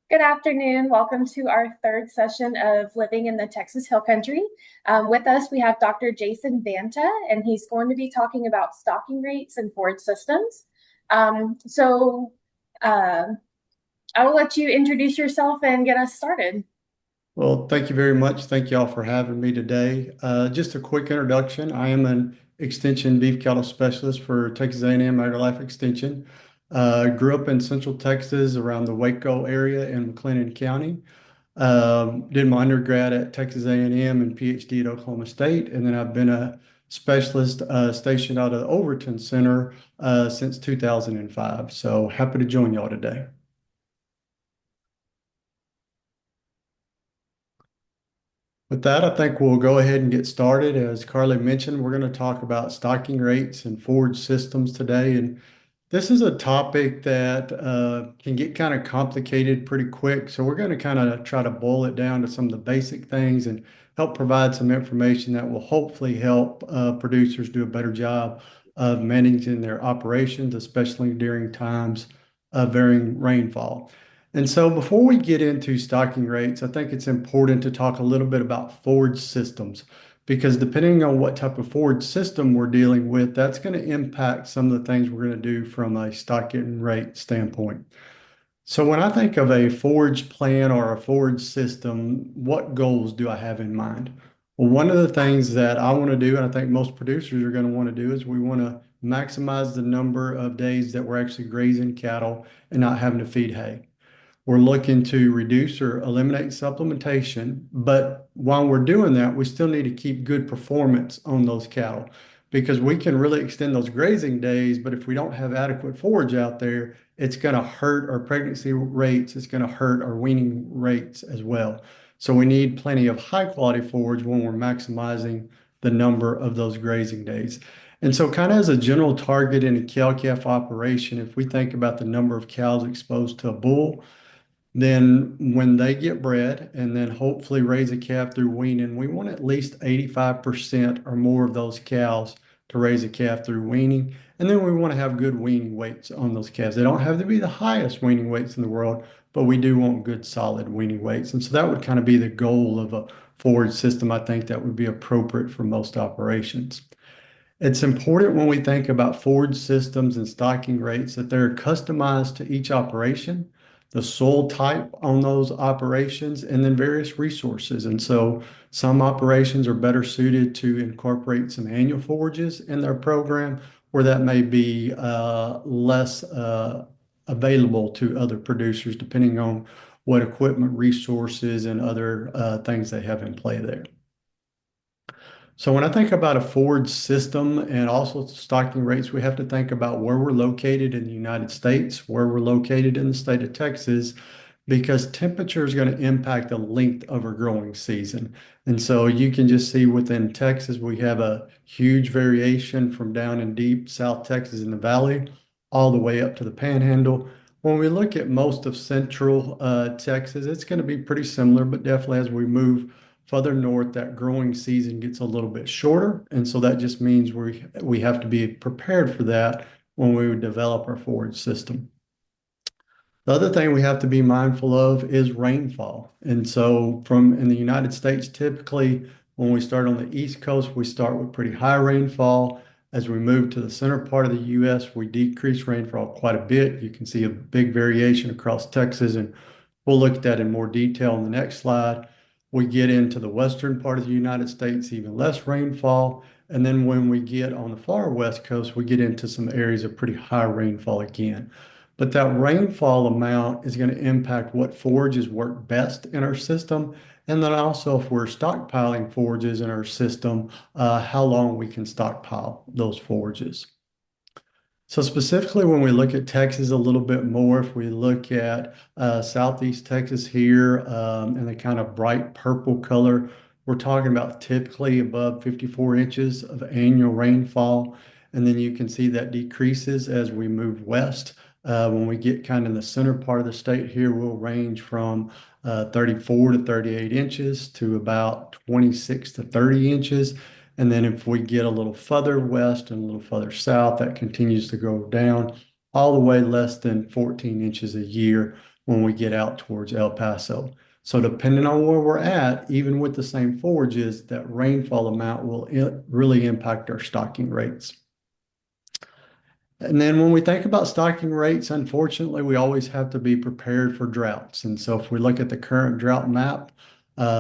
Good afternoon. Welcome to our third session of Living in the Texas Hill Country. With us, we have Dr. Jason Banta, and he's going to be talking about stocking rates and forage systems. Um, so uh, I will let you introduce yourself and get us started. Well, thank you very much. Thank you all for having me today. Just a quick introduction. I am an extension beef cattle specialist for Texas A&M AgriLife Extension. Grew up in Central Texas around the Waco area in McLennan County. Did my undergrad at Texas A&M and PhD at Oklahoma State, and then I've been a specialist stationed out of the Overton Center since 2005. So happy to join y'all today. With that, I think we'll go ahead and get started. As Carly mentioned, we're going to talk about stocking rates and forage systems today. And this is a topic that can get kind of complicated pretty quick. So we're going to kind of try to boil it down to some of the basic things and help provide some information that will hopefully help producers do a better job of managing their operations, especially during times of varying rainfall. And so before we get into stocking rates, I think it's important to talk a little bit about forage systems because depending on what type of forage system we're dealing with, that's going to impact some of the things we're going to do from a stocking rate standpoint. So when I think of a forage plan or a forage system, what goals do I have in mind? Well, one of the things that I want to do, and I think most producers are going to want to do, is we want to maximize the number of days that we're actually grazing cattle and not having to feed hay. We're looking to reduce or eliminate supplementation, but while we're doing that, we still need to keep good performance on those cattle because we can really extend those grazing days, but if we don't have adequate forage out there, it's going to hurt our pregnancy rates, it's going to hurt our weaning rates as well. So we need plenty of high quality forage when we're maximizing the number of those grazing days. And so, kind of as a general target in a cow-calf operation, if we think about the number of cows exposed to a bull, then when they get bred and then hopefully raise a calf through weaning, we want at least 85% or more of those cows to raise a calf through weaning. And then we want to have good weaning weights on those calves. They don't have to be the highest weaning weights in the world, but we do want good solid weaning weights. And so that would kind of be the goal of a forage system. I think that would be appropriate for most operations. It's important when we think about forage systems and stocking rates that they're customized to each operation, the soil type on those operations, and then various resources. And so some operations are better suited to incorporate some annual forages in their program, where that may be less available to other producers, depending on what equipment, resources, and other things they have in play there. So when I think about a forage system and also stocking rates, we have to think about where we're located in the United States, where we're located in the state of Texas, because temperature is going to impact the length of our growing season. And so you can just see within Texas, we have a huge variation from down in deep South Texas in the valley all the way up to the Panhandle. When we look at most of central Texas, it's going to be pretty similar, but definitely as we move further north, that growing season gets a little bit shorter. And so that just means we have to be prepared for that when we develop our forage system. The other thing we have to be mindful of is rainfall. And so from in the United States, typically when we start on the East Coast, we start with pretty high rainfall. As we move to the center part of the US, we decrease rainfall quite a bit. You can see a big variation across Texas, and we'll look at that in more detail in the next slide. We get into the western part of the United States, even less rainfall. And then when we get on the far west coast, we get into some areas of pretty high rainfall again. But that rainfall amount is going to impact what forages work best in our system. And then also, if we're stockpiling forages in our system, how long we can stockpile those forages. So specifically, when we look at Texas a little bit more, if we look at Southeast Texas here in the kind of bright purple color, we're talking about typically above 54 inches of annual rainfall. And then you can see that decreases as we move west. When we get kind of in the center part of the state here, we'll range from 34 to 38 inches to about 26 to 30 inches. And then if we get a little further west and a little further south, that continues to go down all the way less than 14 inches a year when we get out towards El Paso. So depending on where we're at, even with the same forages, that rainfall amount will really impact our stocking rates. And then when we think about stocking rates, unfortunately, we always have to be prepared for droughts. And so if we look at the current drought map,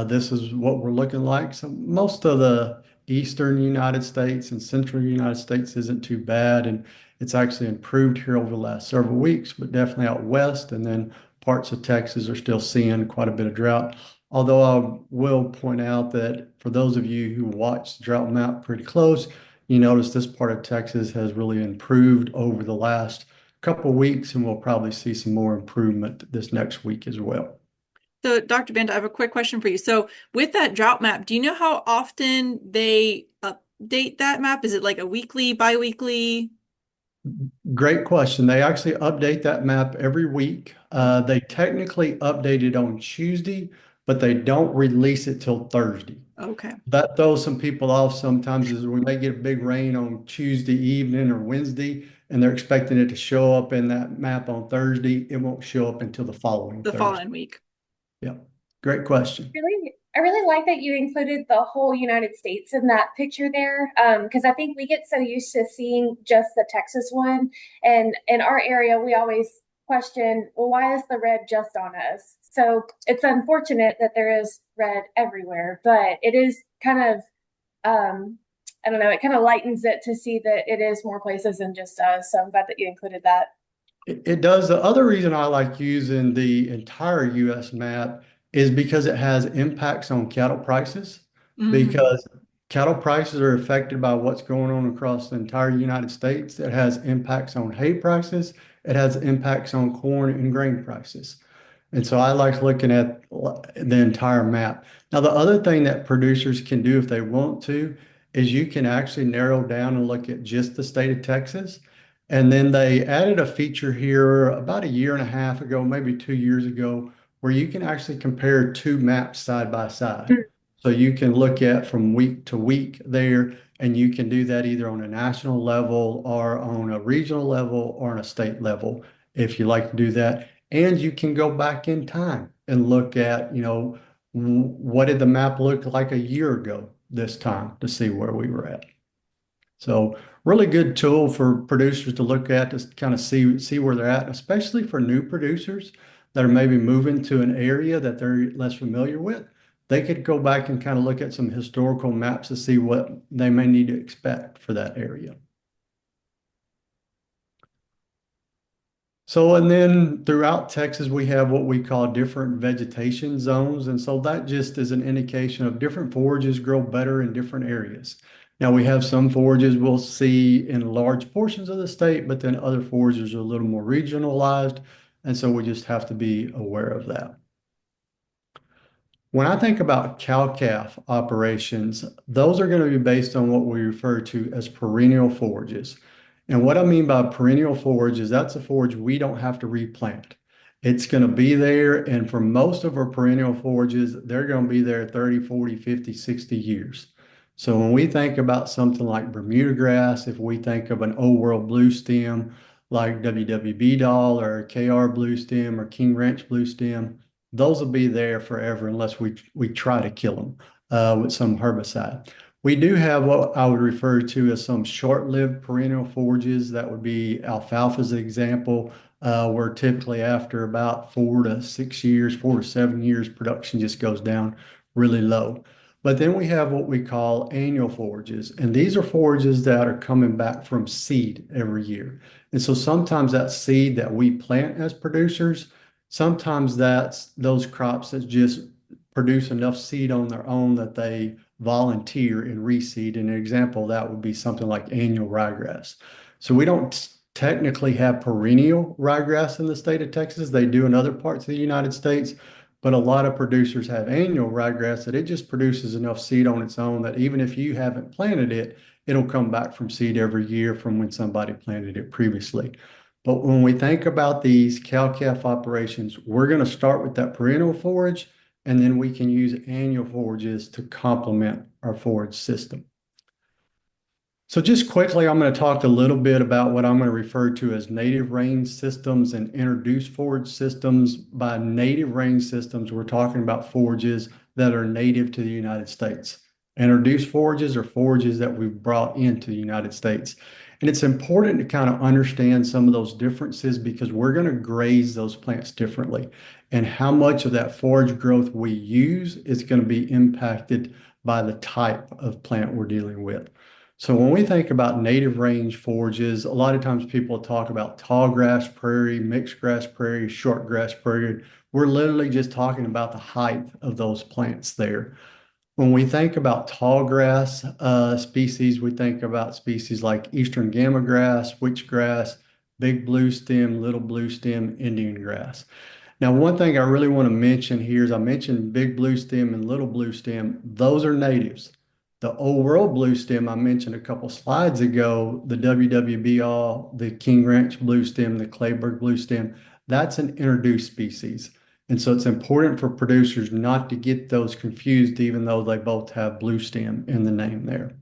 this is what we're looking like. So most of the eastern United States and central United States isn't too bad. And it's actually improved here over the last several weeks, but definitely out west. And then parts of Texas are still seeing quite a bit of drought. Although I will point out that for those of you who watch the drought map pretty close, you notice this part of Texas has really improved over the last couple of weeks, and we'll probably see some more improvement this next week as well. So, Dr. Banta, I have a quick question for you. So, with that drought map, do you know how often they update that map? Is it like a weekly, bi-weekly? Great question. They actually update that map every week. They technically update it on Tuesday, but they don't release it till Thursday. Okay. That throws some people off sometimes is we may get a big rain on Tuesday evening or Wednesday, and they're expecting it to show up in that map on Thursday. It won't show up until the following The Thursday. following week. Yeah, great question. I really like that you included the whole United States in that picture there, because I think we get so used to seeing just the Texas one, and in our area, we always question, well, why is the red just on us? So it's unfortunate that there is red everywhere, but it is kind of, I don't know, it kind of lightens it to see that it is more places than just us. So I'm glad that you included that. It does. The other reason I like using the entire US map is because it has impacts on cattle prices, Mm. because cattle prices are affected by what's going on across the entire United States. It has impacts on hay prices. It has impacts on corn and grain prices. And so I like looking at the entire map. Now, the other thing that producers can do if they want to is you can actually narrow down and look at just the state of Texas. And then they added a feature here about a year and a half ago, maybe 2 years ago, where you can actually compare two maps side by side. So you can look at from week to week there, and you can do that either on a national level or on a regional level or on a state level if you like to do that. And you can go back in time and look at, what did the map look like a year ago this time to see where we were at. So really good tool for producers to look at to kind of see where they're at, especially for new producers that are maybe moving to an area that they're less familiar with. They could go back and kind of look at some historical maps to see what they may need to expect for that area. So, and then throughout Texas, we have what we call different vegetation zones. And so that just is an indication of different forages grow better in different areas. Now, we have some forages we'll see in large portions of the state, but then other forages are a little more regionalized. And so we just have to be aware of that. When I think about cow-calf operations, those are going to be based on what we refer to as perennial forages. And what I mean by perennial forage is that's a forage we don't have to replant. It's going to be there. And for most of our perennial forages, they're going to be there 30, 40, 50, 60 years. So when we think about something like Bermuda grass, if we think of an old world blue stem like WWB doll or KR blue stem or King Ranch blue stem, those will be there forever unless we try to kill them with some herbicide. We do have what I would refer to as some short-lived perennial forages. That would be alfalfa as an example, where typically after about 4 to 6 years, 4 to 7 years, production just goes down really low. But then we have what we call annual forages, and these are forages that are coming back from seed every year. And so sometimes that seed that we plant as producers, sometimes that's those crops that just produce enough seed on their own that they volunteer and reseed. And an example of that would be something like annual ryegrass. So we don't technically have perennial ryegrass in the state of Texas. They do in other parts of the United States, but a lot of producers have annual ryegrass that it just produces enough seed on its own that even if you haven't planted it, it'll come back from seed every year from when somebody planted it previously. But when we think about these cow-calf operations, we're going to start with that perennial forage, and then we can use annual forages to complement our forage system. So just quickly, I'm going to talk a little bit about what I'm going to refer to as native range systems and introduced forage systems. By native range systems, we're talking about forages that are native to the United States. Introduced forages are forages that we've brought into the United States. And it's important to kind of understand some of those differences because we're going to graze those plants differently. And how much of that forage growth we use is going to be impacted by the type of plant we're dealing with. So when we think about native range forages, a lot of times people talk about tall grass prairie, mixed grass prairie, short grass prairie. We're literally just talking about the height of those plants there. When we think about tall grass species, we think about species like eastern gamma grass, witchgrass, big blue stem, little blue stem, Indian grass. Now, one thing I really want to mention here is I mentioned big blue stem and little blue stem. Those are natives. The old world blue stem I mentioned a couple slides ago, the WWBR, the King Ranch blue stem, the Clayburgh blue stem, that's an introduced species. And so it's important for producers not to get those confused, even though they both have blue stem in the name there.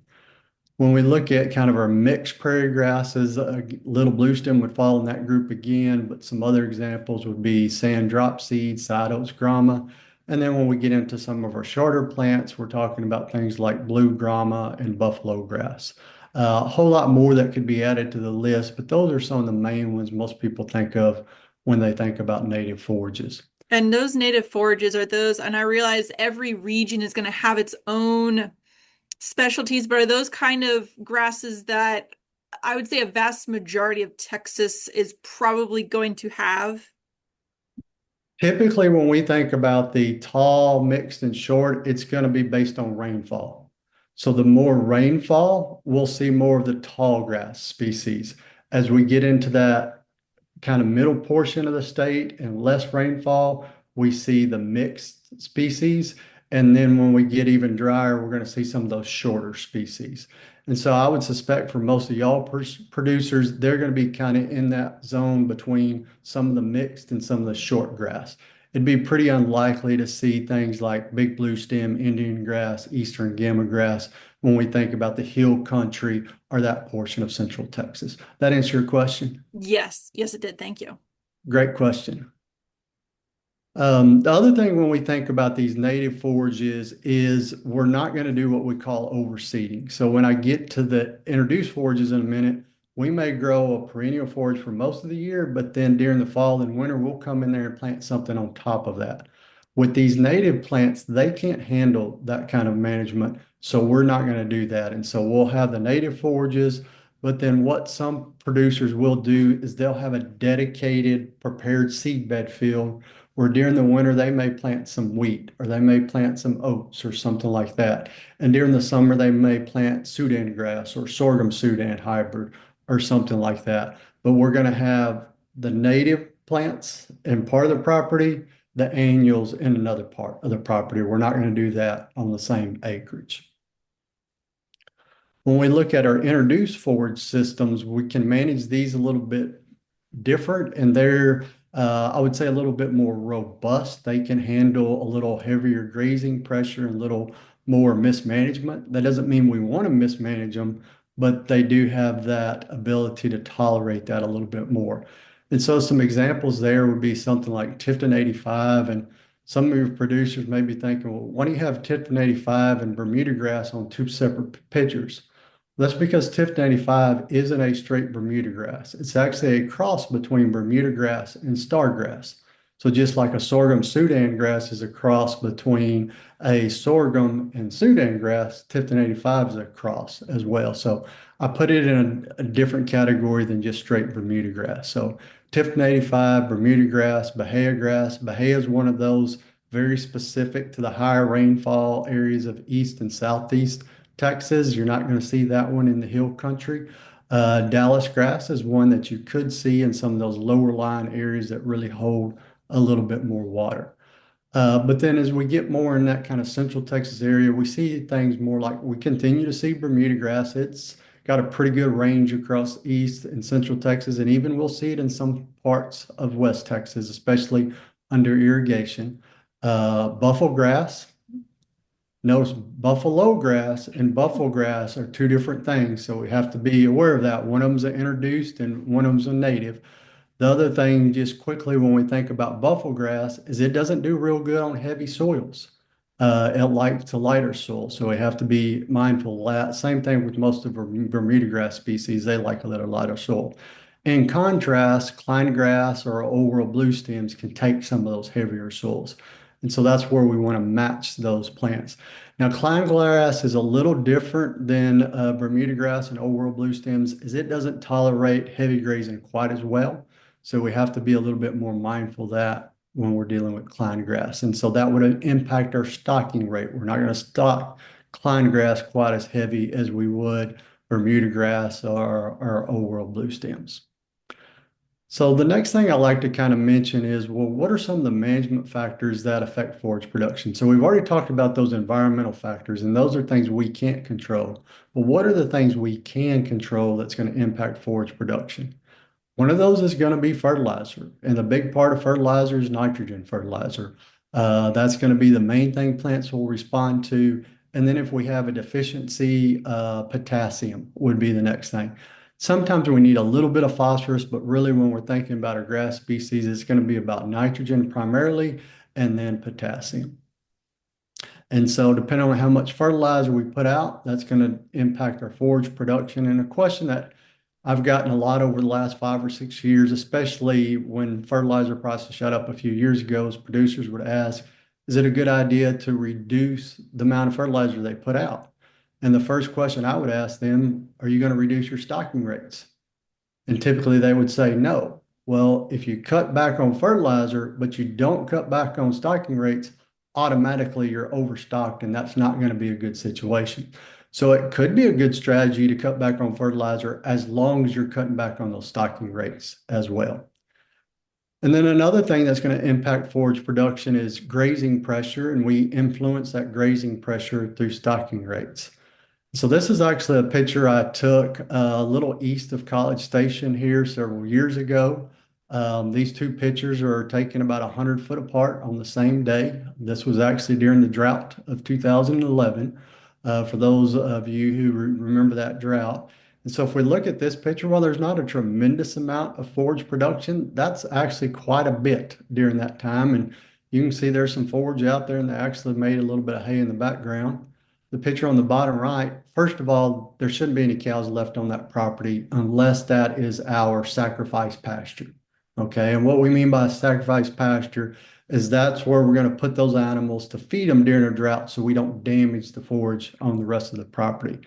When we look at kind of our mixed prairie grasses, little blue stem would fall in that group again, but some other examples would be sand drop seed, side oats grama. And then when we get into some of our shorter plants, we're talking about things like blue grama and buffalo grass. A whole lot more that could be added to the list, but those are some of the main ones most people think of when they think about native forages. And those native forages are those, and I realize every region is going to have its own specialties, but are those kind of grasses that I would say a vast majority of Texas is probably going to have? Typically, when we think about the tall, mixed, and short, it's going to be based on rainfall. So the more rainfall, we'll see more of the tall grass species. As we get into that kind of middle portion of the state and less rainfall, we see the mixed species. And then when we get even drier, we're going to see some of those shorter species. And so I would suspect for most of y'all producers, they're going to be kind of in that zone between some of the mixed and some of the short grass. It'd be pretty unlikely to see things like big blue stem, Indian grass, eastern gamma grass when we think about the hill country or that portion of central Texas. That answer your question? Yes, yes, it did. Thank you. Great question. The other thing when we think about these native forages is we're not going to do what we call overseeding. So when I get to the introduced forages in a minute, we may grow a perennial forage for most of the year, but then during the fall and winter, we'll come in there and plant something on top of that. With these native plants, they can't handle that kind of management, so we're not going to do that. And so we'll have the native forages, but then what some producers will do is they'll have a dedicated prepared seed bed field where during the winter they may plant some wheat or they may plant some oats or something like that. And during the summer they may plant Sudan grass or sorghum Sudan hybrid or something like that. But we're going to have the native plants in part of the property, the annuals in another part of the property. We're not going to do that on the same acreage. When we look at our introduced forage systems, we can manage these a little bit different and they're I would say a little bit more robust. They can handle a little heavier grazing pressure and a little more mismanagement. That doesn't mean we want to mismanage them, but they do have that ability to tolerate that a little bit more. And so some examples there would be something like Tifton 85. And some of your producers may be thinking, well, why do you have Tifton 85 and Bermuda grass on two separate pitchers? That's because TIF 95 isn't a straight Bermuda grass. It's actually a cross between Bermuda grass and star grass. So just like a sorghum Sudan grass is a cross between a sorghum and Sudan grass, Tifton 85 is a cross as well. So I put it in a different category than just straight Bermuda grass. So Tifton 85, Bermuda grass, Bahia grass. Bahia is one of those very specific to the higher rainfall areas of east and southeast Texas. You're not going to see that one in the hill country. Dallas grass is one that you could see in some of those lower lying areas that really hold a little bit more water. But then as we get more in that kind of central Texas area, we see things more like we continue to see Bermuda grass. It's got a pretty good range across east and central Texas, and even we'll see it in some parts of West Texas, especially under irrigation. Buffalo grass, Notice buffalo grass and buffalo grass are two different things, so we have to be aware of that. One of them's an introduced and one of them's a native. The other thing, just quickly, when we think about buffalo grass, is it doesn't do real good on heavy soils. It likes a lighter soil, so we have to be mindful of that. Same thing with most of our Bermuda grass species, they like a little lighter soil. In contrast, Klein grass or old world blue stems can take some of those heavier soils. And so that's where we want to match those plants. Now, Klein grass is a little different than Bermuda grass and old world blue stems, is it doesn't tolerate heavy grazing quite as well. So we have to be a little bit more mindful of that when we're dealing with Klein grass. And so that would impact our stocking rate. We're not going to stock Klein grass quite as heavy as we would Bermuda grass or old world blue stems. So the next thing I like to kind of mention is, well, what are some of the management factors that affect forage production? So we've already talked about those environmental factors, and those are things we can't control. But what are the things we can control that's going to impact forage production? One of those is going to be fertilizer, and the big part of fertilizer is nitrogen fertilizer. That's going to be the main thing plants will respond to. And then if we have a deficiency, potassium would be the next thing. Sometimes we need a little bit of phosphorus, but really when we're thinking about our grass species, it's going to be about nitrogen primarily, and then potassium. And so depending on how much fertilizer we put out, that's going to impact our forage production. And a question that I've gotten a lot over the last 5 or 6 years, especially when fertilizer prices shot up a few years ago, as producers would ask, is it a good idea to reduce the amount of fertilizer they put out? And the first question I would ask them, are you going to reduce your stocking rates? And typically they would say no. Well, if you cut back on fertilizer, but you don't cut back on stocking rates, automatically you're overstocked, and that's not going to be a good situation. So it could be a good strategy to cut back on fertilizer as long as you're cutting back on those stocking rates as well. And then another thing that's going to impact forage production is grazing pressure, and we influence that grazing pressure through stocking rates. So this is actually a picture I took a little east of College Station here several years ago. These two pictures are taken about 100 foot apart on the same day. This was actually during the drought of 2011, for those of you who remember that drought. And so if we look at this picture, while there's not a tremendous amount of forage production, that's actually quite a bit during that time. And you can see there's some forage out there, and they actually made a little bit of hay in the background. The picture on the bottom right, first of all, there shouldn't be any cows left on that property unless that is our sacrifice pasture. Okay, and what we mean by sacrifice pasture is that's where we're going to put those animals to feed them during a drought so we don't damage the forage on the rest of the property.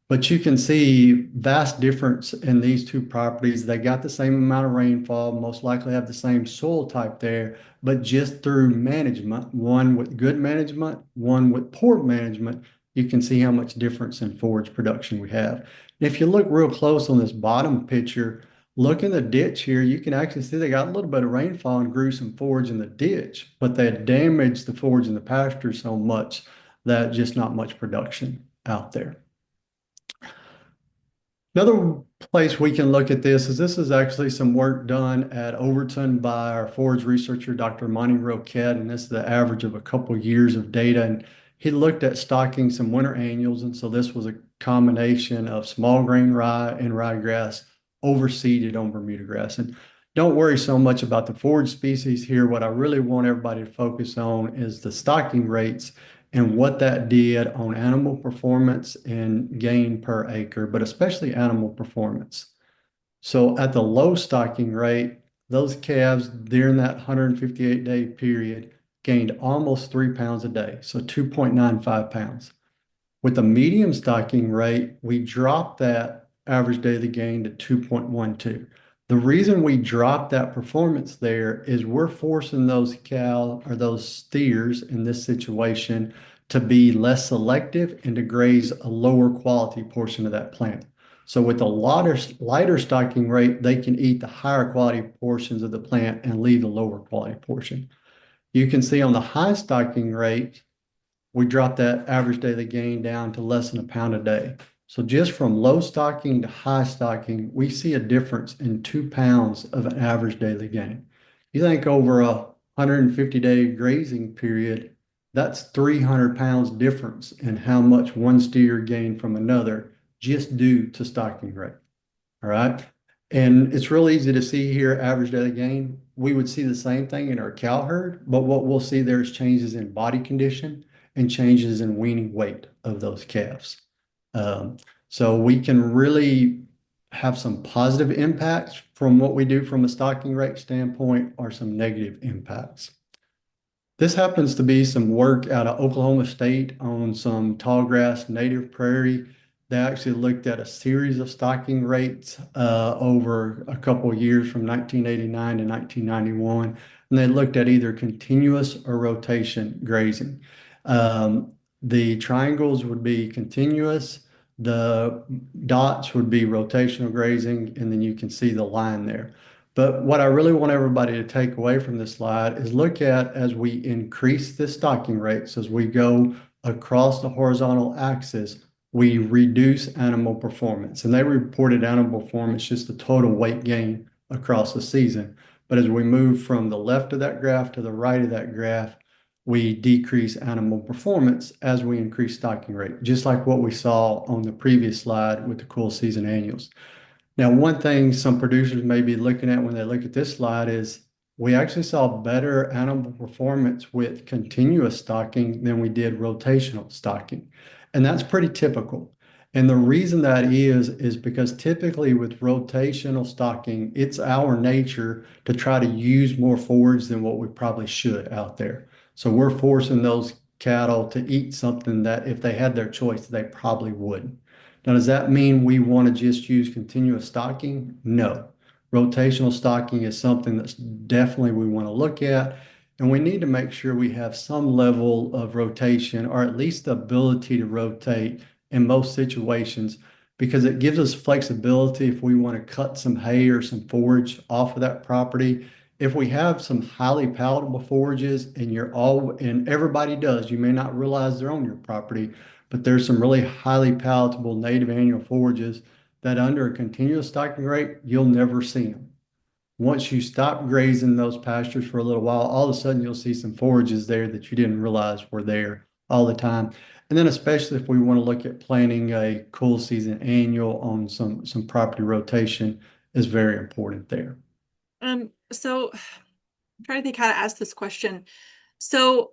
But you can see vast difference in these two properties. They got the same amount of rainfall, most likely have the same soil type there, but just through management, one with good management, one with poor management, you can see how much difference in forage production we have. If you look real close on this bottom picture, look in the ditch here, you can actually see they got a little bit of rainfall and grew some forage in the ditch, but they had damaged the forage in the pasture so much that just not much production out there. Another place we can look at this is actually some work done at Overton by our forage researcher, Dr. Monty Roquette, and this is the average of a couple years of data. And he looked at stocking some winter annuals, and so this was a combination of small grain rye and ryegrass overseeded on Bermuda grass. And don't worry so much about the forage species here. What I really want everybody to focus on is the stocking rates and what that did on animal performance and gain per acre, but especially animal performance. So at the low stocking rate, those calves during that 158-day period gained almost 3 pounds a day, so 2.95 pounds. With the medium stocking rate, we dropped that average daily gain to 2.12. The reason we dropped that performance there is we're forcing those cows or those steers in this situation to be less selective and to graze a lower quality portion of that plant. So with a lighter stocking rate, they can eat the higher quality portions of the plant and leave the lower quality portion. You can see on the high stocking rate, we dropped that average daily gain down to less than a pound a day. So just from low stocking to high stocking, we see a difference in 2 pounds of an average daily gain. You think over a 150-day grazing period, That's 300 pounds difference in how much one steer gained from another just due to stocking rate. All right. And it's real easy to see here, average daily gain. We would see the same thing in our cow herd, but what we'll see there is changes in body condition and changes in weaning weight of those calves. Um, so we can really have some positive impacts from what we do from a stocking rate standpoint or some negative impacts. This happens to be some work out of Oklahoma State on some tall grass native prairie. They actually looked at a series of stocking rates over a couple of years from 1989 to 1991, and they looked at either continuous or rotation grazing. Um, the triangles would be continuous, the dots would be rotational grazing, and then you can see the line there. But what I really want everybody to take away from this slide is look at as we increase the stocking rates, as we go across the horizontal axis, we reduce animal performance. And they reported animal performance just the total weight gain across the season. But as we move from the left of that graph to the right of that graph, we decrease animal performance as we increase stocking rate, just like what we saw on the previous slide with the cool season annuals. Now, one thing some producers may be looking at when they look at this slide is we actually saw better animal performance with continuous stocking than we did rotational stocking. And that's pretty typical. And the reason that is because typically with rotational stocking, it's our nature to try to use more forage than what we probably should out there. So we're forcing those cattle to eat something that if they had their choice, they probably wouldn't. Now, does that mean we want to just use continuous stocking? No. Rotational stocking is something that's definitely we want to look at, and we need to make sure we have some level of rotation or at least the ability to rotate in most situations because it gives us flexibility if we want to cut some hay or some forage off of that property. If we have some highly palatable forages and everybody does, you may not realize they're on your property, but there's some really highly palatable native annual forages that under a continuous stocking rate, you'll never see them. Once you stop grazing those pastures for a little while, all of a sudden you'll see some forages there that you didn't realize were there all the time. And then especially if we want to look at planning a cool season annual on some property rotation is very important there. So I'm trying to think how to ask this question. So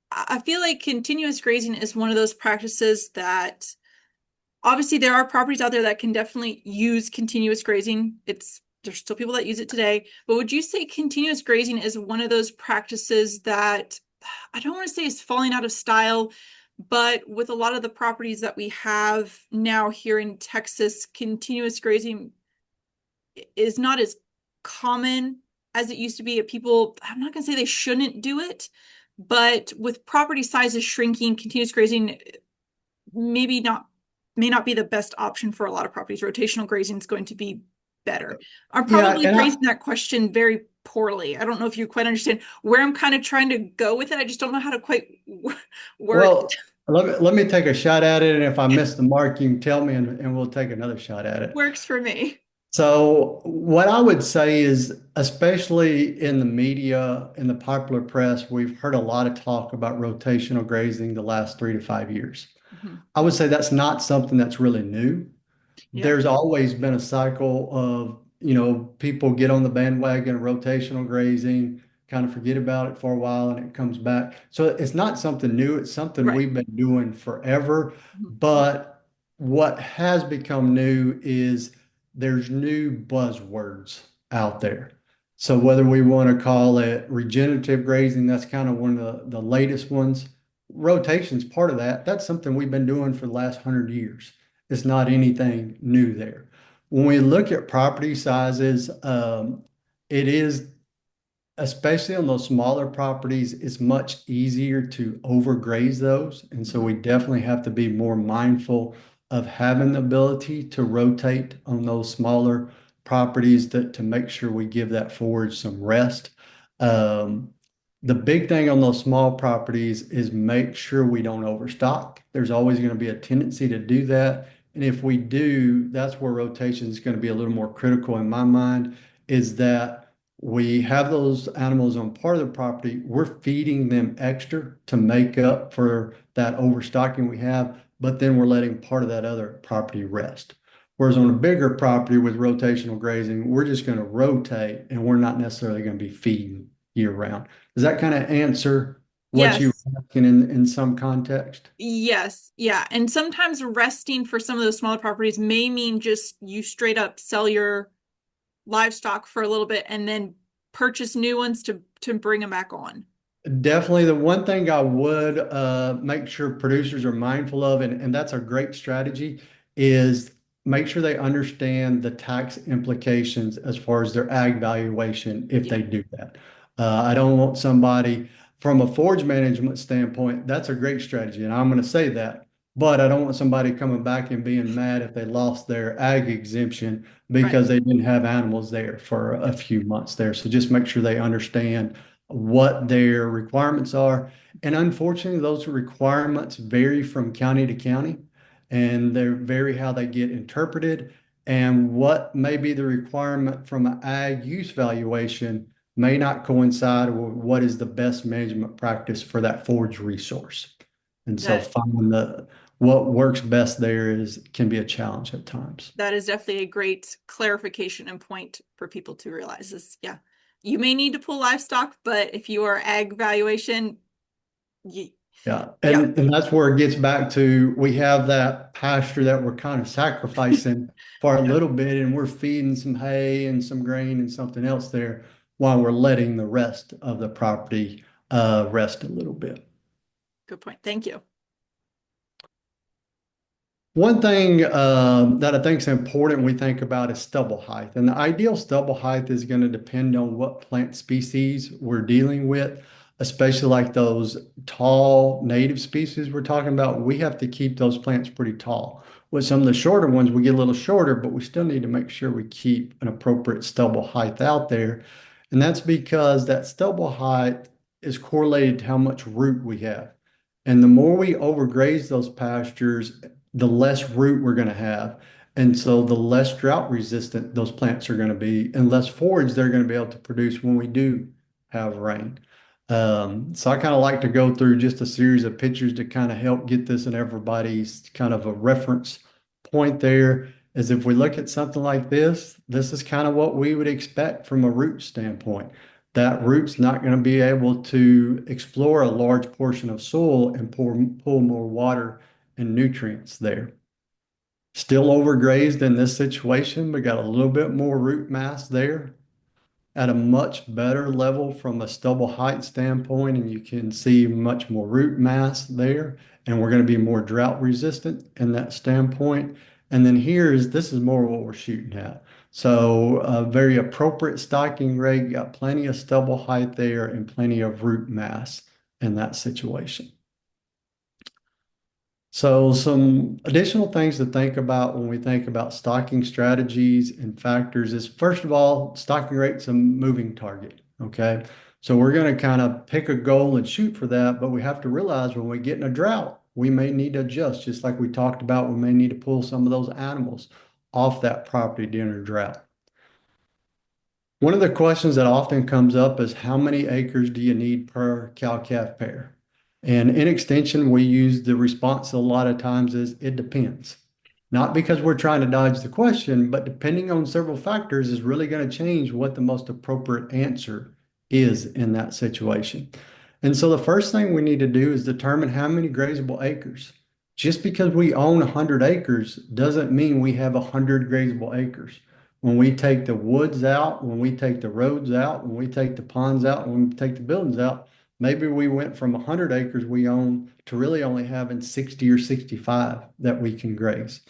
I feel like continuous grazing is one of those practices that obviously there are properties out there that can definitely use continuous grazing. There's still people that use it today, but would you say continuous grazing is one of those practices that I don't want to say is falling out of style, but with a lot of the properties that we have now here in Texas, continuous grazing is not as common as it used to be. People, I'm not going to say they shouldn't do it, but with property sizes shrinking, continuous grazing maybe not may not be the best option for a lot of properties. Rotational grazing is going to be better. I'm Yeah, probably and I, phrasing that question very poorly. I don't know if you quite understand where I'm kind of trying to go with it. I just don't know how to quite word it. well, let me take a shot at it, and if I miss the mark, you can tell me, and we'll take another shot at it. Works for me. So, what I would say is, especially in the media, in the popular press, we've heard a lot of talk about rotational grazing the last 3 to 5 years. Mhm. I would say that's not something that's really new. Yeah. There's always been a cycle of, people get on the bandwagon of rotational grazing, kind of forget about it for a while, and it comes back. So it's not something new. It's something Right. we've been doing forever. Mhm. But what has become new is there's new buzzwords out there. So whether we want to call it regenerative grazing, that's kind of one of the latest ones. Rotation's part of that. That's something we've been doing for the last 100 years. It's not anything new there. When we look at property sizes, it is, especially on those smaller properties, it's much easier to overgraze those. And so we Mhm. definitely have to be more mindful of having the ability to rotate on those smaller properties to make sure we give that forage some rest. Um, the big thing on those small properties is make sure we don't overstock. There's always going to be a tendency to do that. And if we do, that's where rotation is going to be a little more critical in my mind, is that we have those animals on part of the property, we're feeding them extra to make up for that overstocking we have, but then we're letting part of that other property rest. Whereas on a bigger property with rotational grazing, we're just going to rotate and we're not necessarily going to be feeding year round. Does that kind of answer what you Yes. were asking in some context? Yes. Yeah. And sometimes resting for some of those smaller properties may mean just you straight up sell your livestock for a little bit and then purchase new ones to bring them back on. Definitely. The one thing I would make sure producers are mindful of, and that's a great strategy, is make sure they understand the tax implications as far as their ag valuation if Yeah. they do that. I don't want somebody from a forage management standpoint, that's a great strategy, and I'm going to say that. But I don't want somebody coming back and being mad if they lost their ag exemption Right. because they didn't have animals there for a few months there. So just make sure they understand what their requirements are. And unfortunately, those requirements vary from county to county, and they vary how they get interpreted. And what may be the requirement from an ag use valuation may not coincide with what is the best management practice for that forage resource. And so That finding what works best there can be a challenge at times. that is definitely a great clarification and point for people to realize is, yeah, you may need to pull livestock, but if you are ag valuation, you, Yeah, yeah, and that's where it gets back to we have that pasture that we're kind of sacrificing for a yeah, little bit, and we're feeding some hay and some grain and something else there while we're letting the rest of the property rest a little bit. good point. Thank you. One thing that I think is important we think about is stubble height. And the ideal stubble height is going to depend on what plant species we're dealing with, especially like those tall native species we're talking about. We have to keep those plants pretty tall. With some of the shorter ones, we get a little shorter, but we still need to make sure we keep an appropriate stubble height out there. And that's because that stubble height is correlated to how much root we have. And the more we overgraze those pastures, the less root we're going to have. And so the less drought resistant those plants are going to be, and less forage they're going to be able to produce when we do have rain. So I kind of like to go through just a series of pictures to kind of help get this in everybody's kind of a reference point there. Is if we look at something like this is kind of what we would expect from a root standpoint. That root's not going to be able to explore a large portion of soil and pull more water and nutrients there. Still overgrazed in this situation. We got a little bit more root mass there at a much better level from a stubble height standpoint, and you can see much more root mass there. And we're going to be more drought resistant in that standpoint. And then this is more what we're shooting at. So a very appropriate stocking rate, got plenty of stubble height there and plenty of root mass in that situation. So some additional things to think about when we think about stocking strategies and factors is first of all, stocking rate's a moving target. Okay. So we're going to kind of pick a goal and shoot for that, but we have to realize when we get in a drought, we may need to adjust, just like we talked about, we may need to pull some of those animals off that property during a drought. One of the questions that often comes up is how many acres do you need per cow-calf pair? And in extension, we use the response a lot of times is it depends. Not because we're trying to dodge the question, but depending on several factors is really going to change what the most appropriate answer is in that situation. And so the first thing we need to do is determine how many grazable acres. Just because we own 100 acres doesn't mean we have 100 grazable acres. When we take the woods out, when we take the roads out, when we take the ponds out, when we take the buildings out, maybe we went from 100 acres we own to really only having 60 or 65 that we can graze.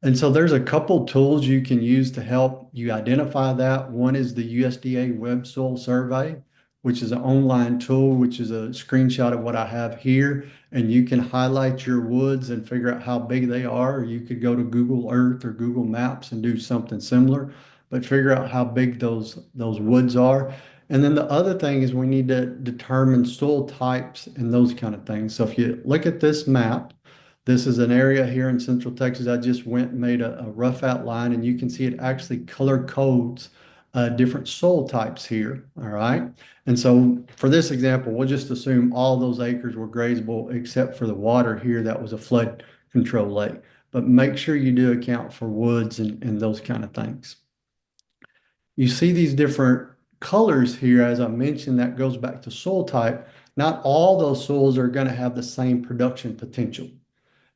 And so there's a couple tools you can use to help you identify that. One is the USDA Web Soil Survey, which is an online tool, which is a screenshot of what I have here. And you can highlight your woods and figure out how big they are. Or you could go to Google Earth or Google Maps and do something similar, but figure out how big those woods are. And then the other thing is we need to determine soil types and those kind of things. So if you look at this map, this is an area here in Central Texas. I just went and made a rough outline, and you can see it actually color codes different soil types here, all right? And so for this example, we'll just assume all those acres were grazable except for the water here that was a flood control lake. But make sure you do account for woods and those kind of things. You see these different colors here, as I mentioned, that goes back to soil type. Not all those soils are going to have the same production potential.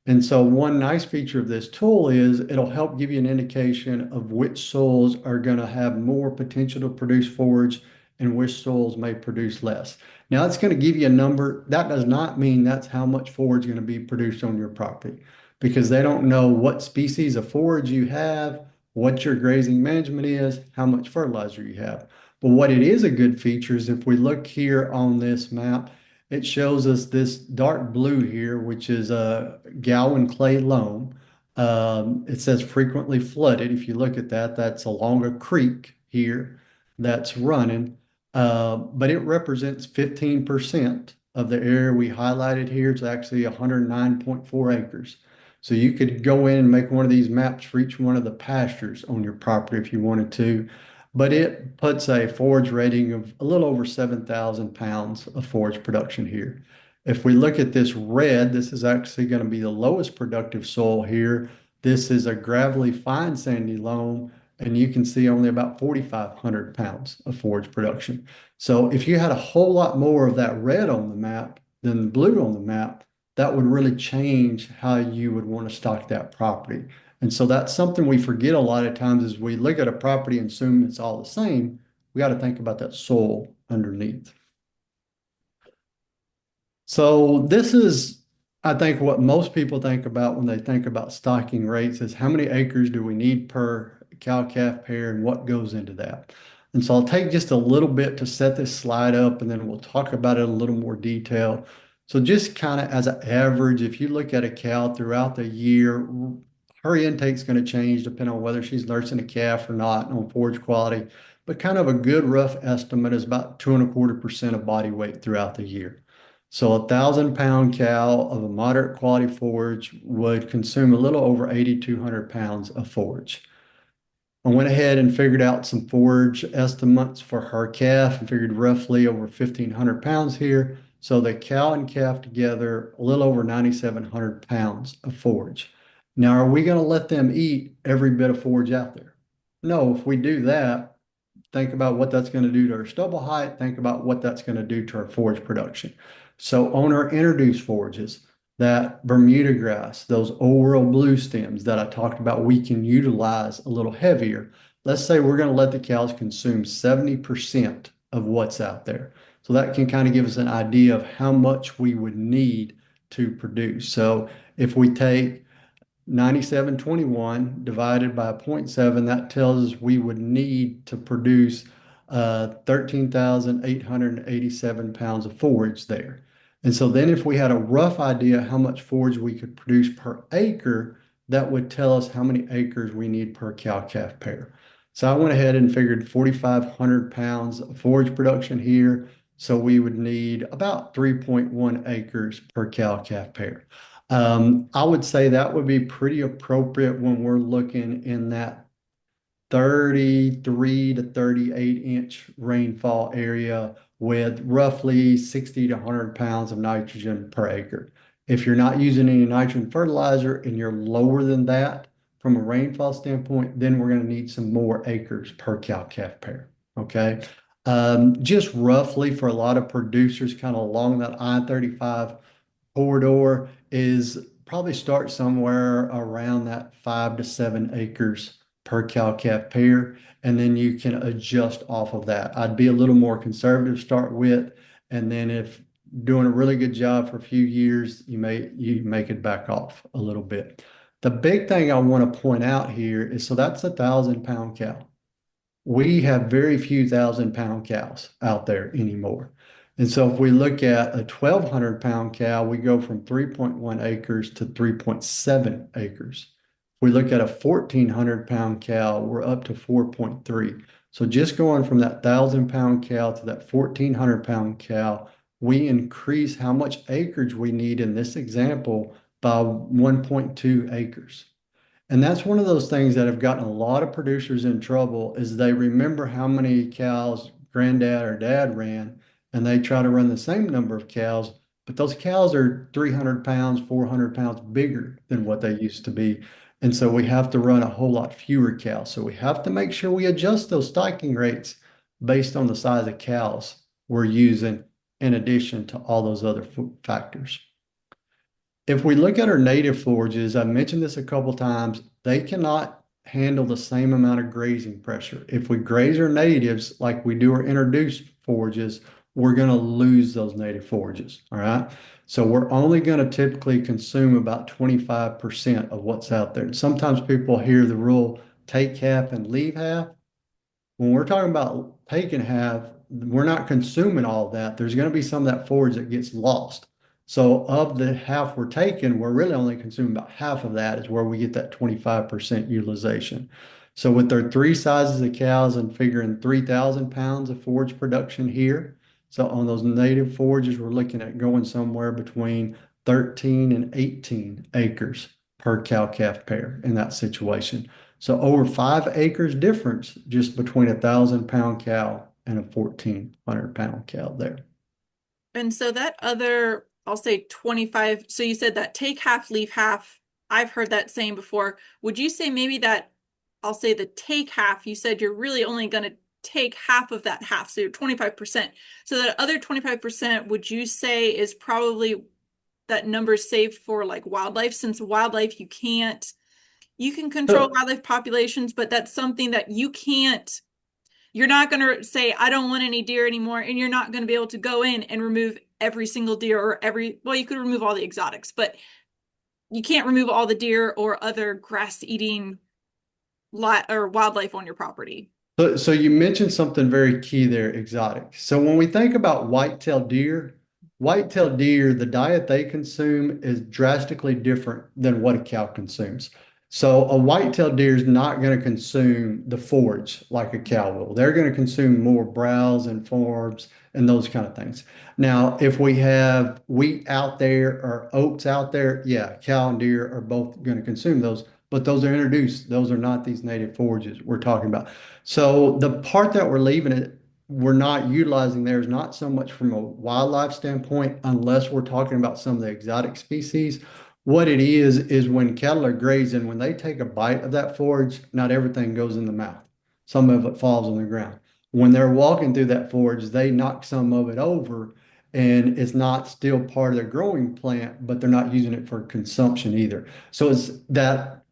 And so one nice feature of this tool is it'll help give you an indication of which soils are going to have more potential to produce forage and which soils may produce less. Now it's going to give you a number. That does not mean that's how much forage is going to be produced on your property because they don't know what species of forage you have, what your grazing management is, how much fertilizer you have. But what it is a good feature is if we look here on this map, it shows us this dark blue here, which is a Gowan clay loam. It says frequently flooded. If you look at that, that's along a creek here that's running. But it represents 15% of the area we highlighted here. It's actually 109.4 acres. So you could go in and make one of these maps for each one of the pastures on your property if you wanted to, but it puts a forage rating of a little over 7,000 pounds of forage production here. If we look at this red, this is actually going to be the lowest productive soil here. This is a gravelly fine sandy loam, and you can see only about 4,500 pounds of forage production. So if you had a whole lot more of that red on the map than the blue on the map, that would really change how you would want to stock that property. And so that's something we forget a lot of times is we look at a property and assume it's all the same. We got to think about that soil underneath. So this is, I think, what most people think about when they think about stocking rates is how many acres do we need per cow-calf pair and what goes into that. And so I'll take just a little bit to set this slide up and then we'll talk about it in a little more detail. So just kind of as an average, if you look at a cow throughout the year, her intake's going to change depending on whether she's nursing a calf or not on forage quality. But kind of a good rough estimate is about 2.25% of body weight throughout the year. So a 1,000-pound cow of a moderate quality forage would consume a little over 8,200 pounds of forage. I went ahead and figured out some forage estimates for her calf and figured roughly over 1,500 pounds here. So the cow and calf together, a little over 9,700 pounds of forage. Now, are we going to let them eat every bit of forage out there? No, if we do that, think about what that's going to do to our stubble height, think about what that's going to do to our forage production. So on our introduced forages, that Bermuda grass, those old world blue stems that I talked about, we can utilize a little heavier. Let's say we're going to let the cows consume 70% of what's out there. So that can kind of give us an idea of how much we would need to produce. So if we take 9721 divided by 0.7, that tells us we would need to produce 13,887 pounds of forage there. And so then if we had a rough idea how much forage we could produce per acre, that would tell us how many acres we need per cow-calf pair. So I went ahead and figured 4,500 pounds of forage production here. So we would need about 3.1 acres per cow-calf pair. I would say that would be pretty appropriate when we're looking in that 33 to 38-inch rainfall area with roughly 60 to 100 pounds of nitrogen per acre. If you're not using any nitrogen fertilizer and you're lower than that from a rainfall standpoint, then we're going to need some more acres per cow-calf pair. Okay. Just roughly for a lot of producers kind of along that I-35 corridor is probably start somewhere around that 5 to 7 acres per cow-calf pair, and then you can adjust off of that. I'd be a little more conservative start with, and then if doing a really good job for a few years, you make it back off a little bit. The big thing I want to point out here is so that's a 1,000-pound cow. We have very few 1,000-pound cows out there anymore. And so if we look at a 1,200-pound cow, we go from 3.1 acres to 3.7 acres. If we look at a 1,400-pound cow, we're up to 4.3. So just going from that 1,000-pound cow to that 1,400-pound cow, we increase how much acreage we need in this example by 1.2 acres. And that's one of those things that have gotten a lot of producers in trouble is they remember how many cows granddad or dad ran, and they try to run the same number of cows, but those cows are 300 pounds, 400 pounds bigger than what they used to be. And so we have to run a whole lot fewer cows. So we have to make sure we adjust those stocking rates based on the size of cows we're using in addition to all those other factors. If we look at our native forages, I mentioned this a couple times, they cannot handle the same amount of grazing pressure. If we graze our natives like we do our introduced forages, we're going to lose those native forages. All right. So we're only going to typically consume about 25% of what's out there. And sometimes people hear the rule, take half and leave half. When we're talking about taking half, we're not consuming all of that. There's going to be some of that forage that gets lost. So of the half we're taking, we're really only consuming about half of that is where we get that 25% utilization. So with their three sizes of cows and figuring 3,000 pounds of forage production here. So on those native forages, we're looking at going somewhere between 13 and 18 acres per cow calf pair in that situation. So over 5 acres difference just between 1,000 pound cow and a 1,400 pound cow there. And so that other, I'll say 25, so you said that take half, leave half. I've heard that saying before. Would you say maybe that, I'll say the take half, you said you're really only going to take half of that half, so you're 25%. So that other 25%, would you say is probably that number saved for like wildlife, since wildlife you can control So, wildlife populations, but that's something that you're not going to say, I don't want any deer anymore. And you're not going to be able to go in and remove every single deer or well, you could remove all the exotics, but you can't remove all the deer or other grass eating or wildlife on your property. so you mentioned something very key there, exotic. So when we think about white-tailed deer, the diet they consume is drastically different than what a cow consumes. So a white-tailed deer is not going to consume the forage like a cow will. They're going to consume more browse and forbs and those kind of things. Now, if we have wheat out there or oats out there, yeah, cow and deer are both going to consume those, but those are introduced. Those are not these native forages we're talking about. So the part that we're leaving it, we're not utilizing there is not so much from a wildlife standpoint, unless we're talking about some of the exotic species. What it is when cattle are grazing, when they take a bite of that forage, not everything goes in the mouth. Some of it falls on the ground. When they're walking through that forage, they knock some of it over, and it's not still part of their growing plant, but they're not using it for consumption either. So it's that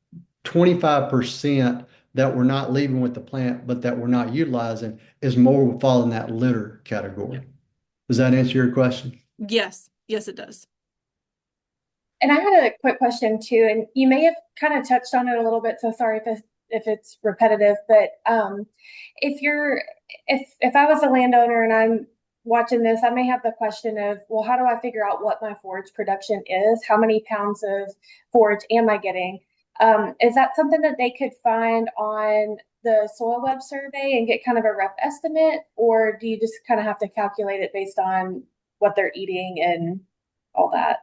25% that we're not leaving with the plant, but that we're not utilizing is more will fall in that litter category. Does that answer your question? Yes. Yes, it does. And I had a quick question too, and you may have kind of touched on it a little bit, so sorry if it's repetitive, but if you're if I was a landowner and I'm watching this, I may have the question of, well, how do I figure out what my forage production is? How many pounds of forage am I getting? Is that something that they could find on the soil web survey and get kind of a rough estimate, or do you just kind of have to calculate it based on what they're eating and all that?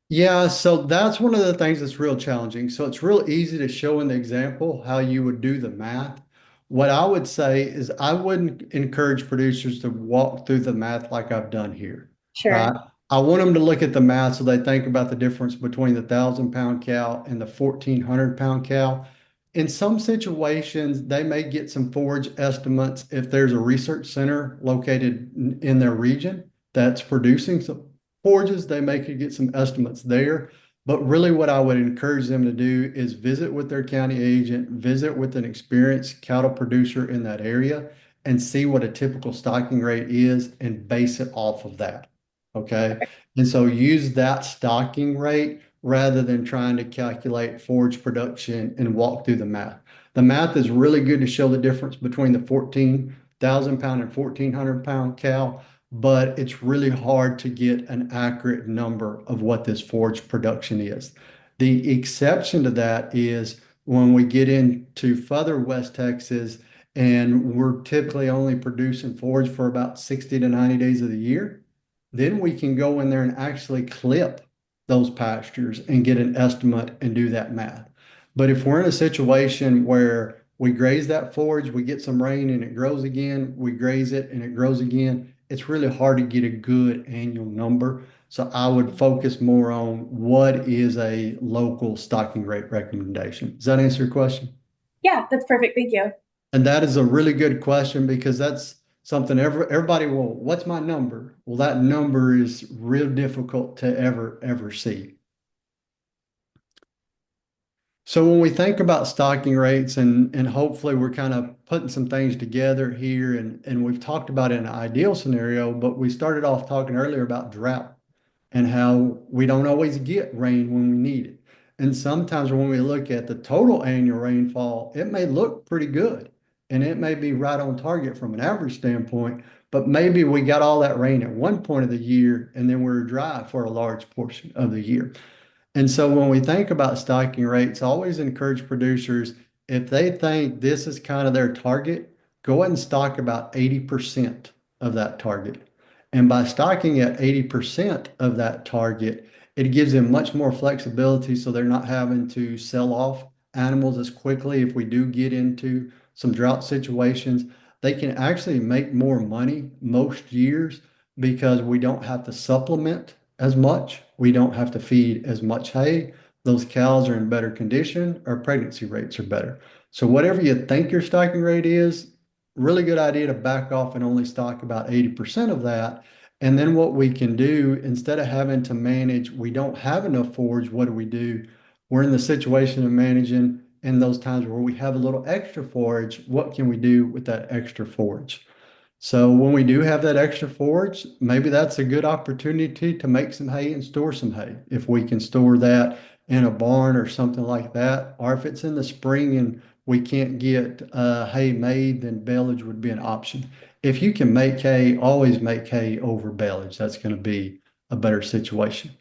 Yeah, so that's one of the things that's real challenging. So it's real easy to show in the example how you would do the math. What I would say is I wouldn't encourage producers to walk through the math like I've done here, Sure. right? I want them to look at the math so they think about the difference between the 1,000 pound cow and the 1,400 pound cow. In some situations, they may get some forage estimates if there's a research center located in their region that's producing some forages, they may could get some estimates there. But really what I would encourage them to do is visit with their county agent, visit with an experienced cattle producer in that area and see what a typical stocking rate is and base it off of that. Okay. And so use that stocking rate rather than trying to calculate forage production and walk through the math. The math is really good to show the difference between the 14,000 pound and 1,400 pound cow, but it's really hard to get an accurate number of what this forage production is. The exception to that is when we get into further West Texas and we're typically only producing forage for about 60 to 90 days of the year, then we can go in there and actually clip those pastures and get an estimate and do that math. But if we're in a situation where we graze that forage, we get some rain and it grows again, we graze it and it grows again, it's really hard to get a good annual number. So I would focus more on what is a local stocking rate recommendation. Does that answer your question? Yeah, that's perfect. Thank you. And that is a really good question because that's something everybody will, what's my number? Well, that number is real difficult to ever see. So when we think about stocking rates and hopefully we're kind of putting some things together here and we've talked about it in an ideal scenario, but we started off talking earlier about drought and how we don't always get rain when we need it. And sometimes when we look at the total annual rainfall, it may look pretty good and it may be right on target from an average standpoint, but maybe we got all that rain at one point of the year and then we're dry for a large portion of the year. And so when we think about stocking rates, I always encourage producers, if they think this is kind of their target, go ahead and stock about 80% of that target. And by stocking at 80% of that target, it gives them much more flexibility so they're not having to sell off animals as quickly if we do get into some drought situations. They can actually make more money most years because we don't have to supplement as much. We don't have to feed as much hay. Those cows are in better condition. Our pregnancy rates are better. So whatever you think your stocking rate is, really good idea to back off and only stock about 80% of that. And then what we can do, instead of having to manage, we don't have enough forage, what do we do? We're in the situation of managing in those times where we have a little extra forage. What can we do with that extra forage? So when we do have that extra forage, maybe that's a good opportunity to make some hay and store some hay. If we can store that in a barn or something like that, or if it's in the spring and we can't get hay made, then baleage would be an option. If you can make hay, always make hay over baleage. That's going to be a better situation.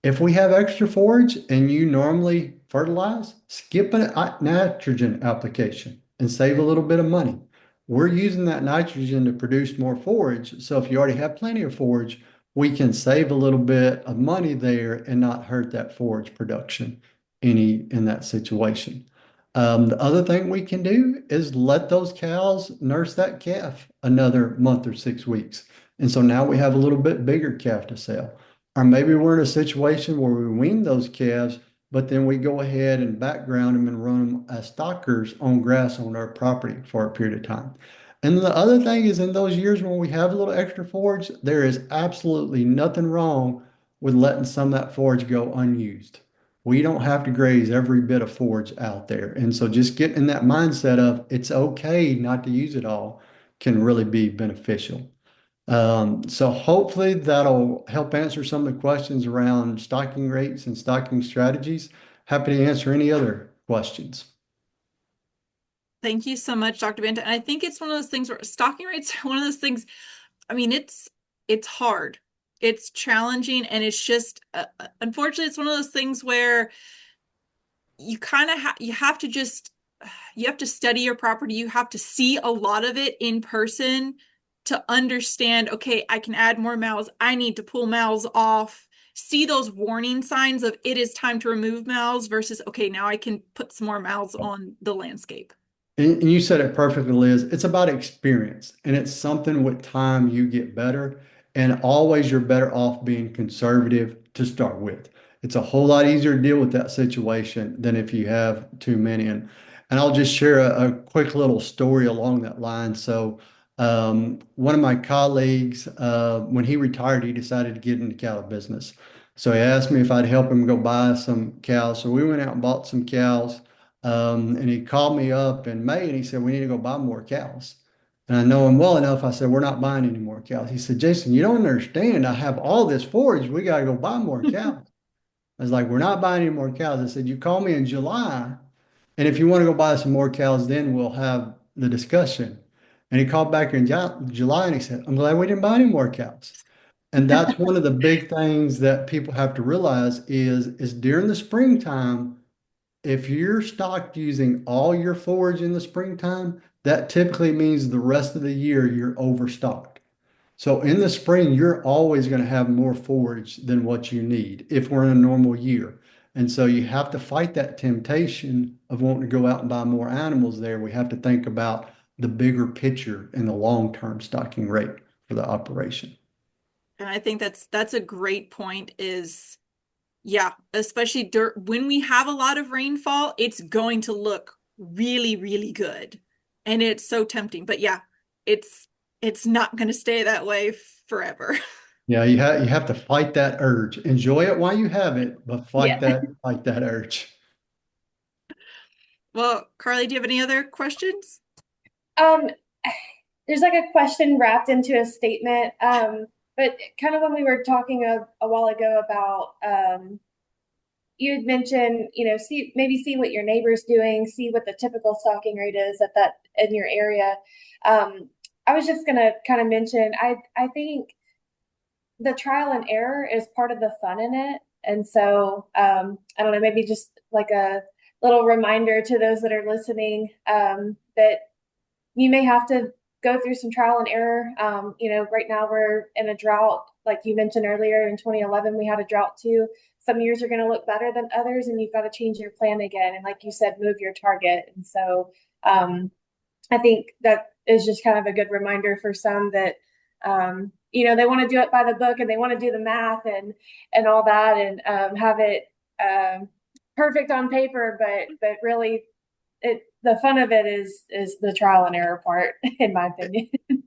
If we have extra forage and you normally fertilize, skip a nitrogen application and save a little bit of money. We're using that nitrogen to produce more forage. So if you already have plenty of forage, we can save a little bit of money there and not hurt that forage production any in that situation. The other thing we can do is let those cows nurse that calf another month or 6 weeks. And so now we have a little bit bigger calf to sell. Or maybe we're in a situation where we wean those calves, but then we go ahead and background them and run them as stockers on grass on our property for a period of time. And the other thing is in those years when we have a little extra forage, there is absolutely nothing wrong with letting some of that forage go unused. We don't have to graze every bit of forage out there. And so just getting in that mindset of it's okay not to use it all can really be beneficial. So hopefully that'll help answer some of the questions around stocking rates and stocking strategies. Happy to answer any other questions. Thank you so much, Dr. Banta. And I think it's one of those things where stocking rates are one of those things. I mean, it's hard, it's challenging, and it's just unfortunately, it's one of those things where you kind of you have to just you have to study your property. You have to see a lot of it in person to understand, okay, I can add more mouths. I need to pull mouths off. See those warning signs of it is time to remove mouths versus, okay, now I can put some more mouths on the landscape. And you said it perfectly, Liz. It's about experience, and it's something with time you get better. And always you're better off being conservative to start with. It's a whole lot easier to deal with that situation than if you have too many. And I'll just share a quick little story along that line. So, one of my colleagues, when he retired, he decided to get into cattle business. So he asked me if I'd help him go buy some cows. So we went out and bought some cows. And he called me up in May and he said, we need to go buy more cows. And I know him well enough. I said, we're not buying any more cows. He said, Jason, you don't understand. I have all this forage. We got to go buy more cows. I was like, we're not buying any more cows. I said, you call me in July. And if you want to go buy some more cows, then we'll have the discussion. And he called back in July and he said, I'm glad we didn't buy any more cows. And that's one of the big things that people have to realize is during the springtime, if you're stocked using all your forage in the springtime, that typically means the rest of the year you're overstocked. So in the spring, you're always going to have more forage than what you need if we're in a normal year. And so you have to fight that temptation of wanting to go out and buy more animals there. We have to think about the bigger picture and the long-term stocking rate for the operation. And I think that's a great point is yeah, especially when we have a lot of rainfall, it's going to look really, really good. And it's so tempting. But yeah, it's not going to stay that way forever. Yeah, you have to fight that urge. Enjoy it while you have it, but Yeah. fight that urge. Well, Carly, do you have any other questions? Um, there's like a question wrapped into a statement. But kind of when we were talking a while ago about you had mentioned, see what your neighbor's doing, see what the typical stocking rate is at that in your area. I was just gonna kind of mention, I think the trial and error is part of the fun in it. And so I don't know, maybe just like a little reminder to those that are listening that you may have to go through some trial and error. Right now we're in a drought, like you mentioned earlier in 2011, we had a drought too. Some years are going to look better than others, and you've got to change your plan again. And like you said, move your target. And so um, I think that is just kind of a good reminder for some that they want to do it by the book and they want to do the math and all that and have it perfect on paper, but really the fun of it is the trial and error part, in my opinion. And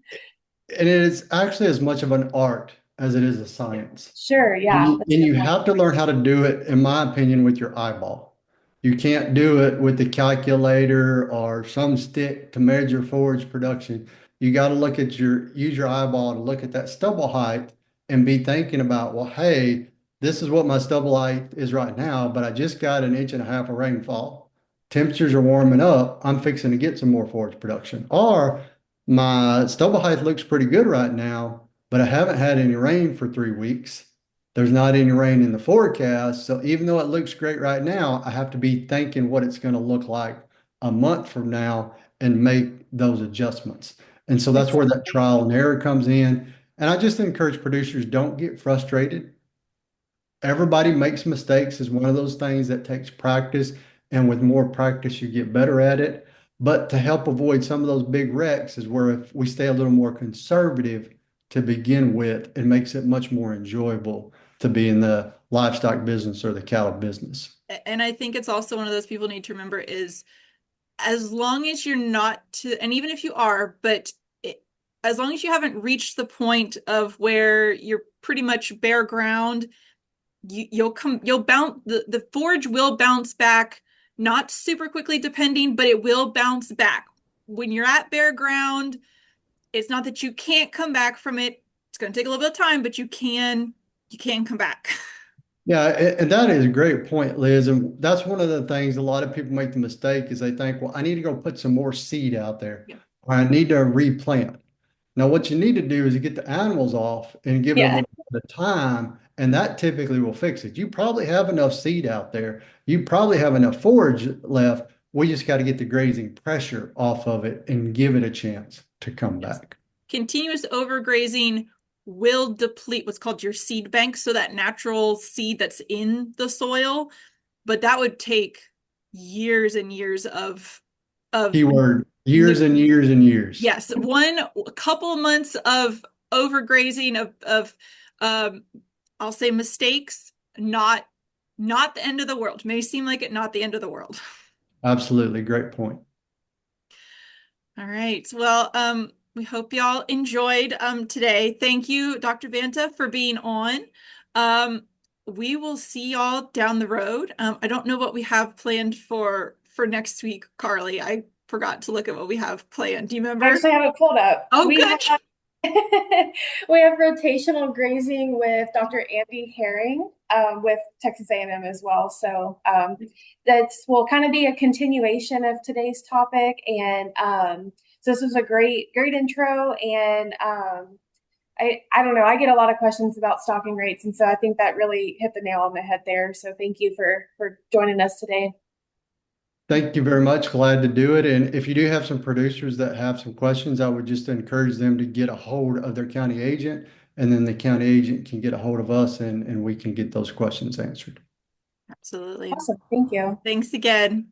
it is actually as much of an art as it is a science. Sure, And yeah, you, that's a and good you point. have to learn how to do it, in my opinion, with your eyeball. You can't do it with the calculator or some stick to measure forage production. You got to use your eyeball to look at that stubble height and be thinking about, well, hey, this is what my stubble height is right now, but I just got an inch and a half of rainfall. Temperatures are warming up. I'm fixing to get some more forage production. Or my stubble height looks pretty good right now, but I haven't had any rain for 3 weeks. There's not any rain in the forecast. So even though it looks great right now, I have to be thinking what it's going to look like a month from now and make those adjustments. And so that's where that Exactly. trial and error comes in. And I just encourage producers, don't get frustrated. Everybody makes mistakes is one of those things that takes practice. And with more practice, you get better at it. But to help avoid some of those big wrecks is where if we stay a little more conservative to begin with, it makes it much more enjoyable to be in the livestock business or the cattle business. And I think it's also one of those people need to remember is as long as you're not to, and even if you are, but as long as you haven't reached the point of where you're pretty much bare ground, you'll bounce, the forage will bounce back, not super quickly depending, but it will bounce back. When you're at bare ground, it's not that you can't come back from it. It's going to take a little bit of time, but you can come back. Yeah, and that is a great point, Liz. And that's one of the things a lot of people make the mistake is they think, well, I need to go put some more seed out there, Yeah. or I need to replant. Now, what you need to do is get the animals off and give it a Yeah, little bit of time, and that typically will fix it. You probably have enough seed out there. You probably have enough forage left. We just got to get the grazing pressure off of it and give it a chance to come Yes. back. Continuous overgrazing will deplete what's called your seed bank, so that natural seed that's in the soil, but that would take years and years of Keyword, years and years and years. yes, one couple months of overgrazing of um I'll say mistakes, not the end of the world. May seem like it, not the end of the world. Absolutely. Great point. All right. Well, we hope y'all enjoyed today. Thank you, Dr. Banta, for being on. Um, we will see y'all down the road. I don't know what we have planned for next week, Carly. I forgot to look at what we have planned. Do you I remember? actually have it pulled up. Oh, We good. have we have rotational grazing with Dr. Andy Herring with Texas A&M as well. So that's will kind of be a continuation of today's topic. And so this was a great intro. And I don't know, I get a lot of questions about stocking rates. And so I think that really hit the nail on the head there. So thank you for joining us today. Thank you very much. Glad to do it. And if you do have some producers that have some questions, I would just encourage them to get a hold of their county agent, and then the county agent can get a hold of us and we can get those questions answered. Absolutely. Awesome. Thank you. Thanks again.